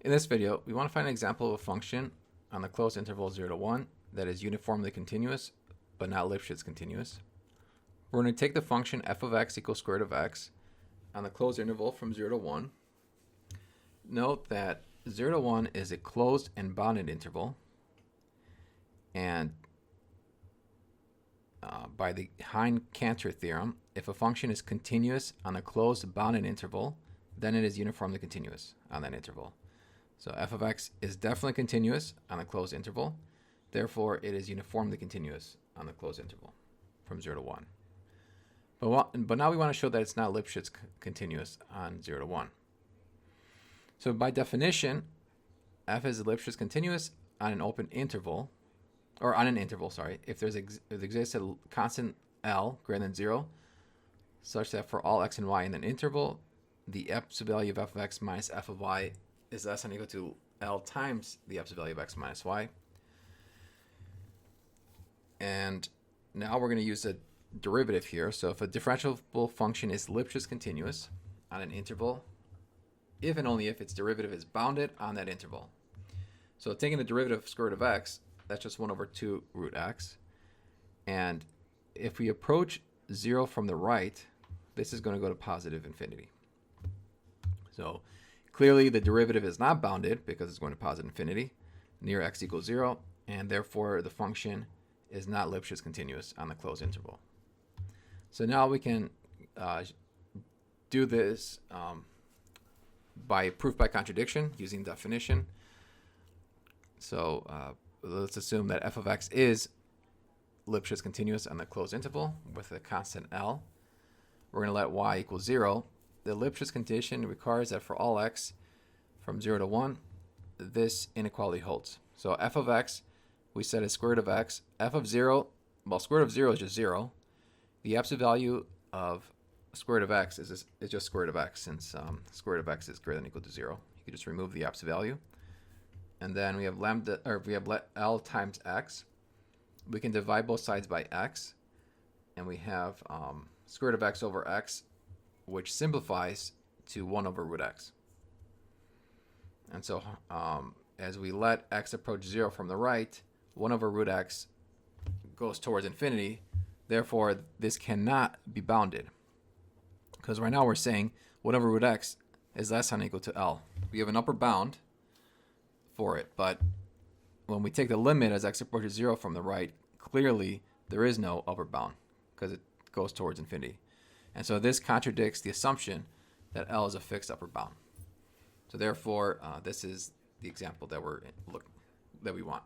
In this video, we want to find an example of a function on the closed interval 0 to 1 that is uniformly continuous, but not Lipschitz continuous. We're going to take the function f of x equals square root of x on the closed interval from 0 to 1. Note that 0 to 1 is a closed and bounded interval, and by the Hein-Cantor theorem, if a function is continuous on a closed bounded interval, then it is uniformly continuous on that interval. So f of x is definitely continuous on the closed interval. Therefore, it is uniformly continuous on the closed interval from 0 to 1. But now we want to show that it's not Lipschitz continuous on 0 to 1. So by definition, f is Lipschitz continuous on an open interval, or on an interval, sorry, if there exists a constant L greater than 0, such that for all x and y in an interval, the absolute value of f of x minus f of y is less than or equal to L times the absolute value of x minus y. And now we're going to use a derivative here. So if a differentiable function is Lipschitz continuous on an interval, if and only if its derivative is bounded on that interval. So taking the derivative of square root of x, that's just 1 over 2 root x. And if we approach 0 from the right, this is going to go to positive infinity. So clearly the derivative is not bounded because it's going to positive infinity near x equals 0, and therefore the function is not Lipschitz continuous on the closed interval. So now we can do this by proof by contradiction using definition. So let's assume that f of x is Lipschitz continuous on the closed interval with a constant L. We're going to let y equal 0. The Lipschitz condition requires that for all x from 0 to 1, this inequality holds. So f of x, we said is square root of x. F of 0, well, square root of 0 is just 0. The absolute value of square root of x is just square root of x, since square root of x is greater than or equal to 0. You can just remove the absolute value. And then we have lambda, or we have L times x. We can divide both sides by x, and we have square root of x over x, which simplifies to 1 over root x. And so as we let x approach 0 from the right, 1 over root x goes towards infinity. Therefore, this cannot be bounded, because right now we're saying 1 over root x is less than or equal to L. We have an upper bound for it, but when we take the limit as x approaches 0 from the right, clearly there is no upper bound because it goes towards infinity. And so this contradicts the assumption that L is a fixed upper bound. So therefore, this is the example that we want.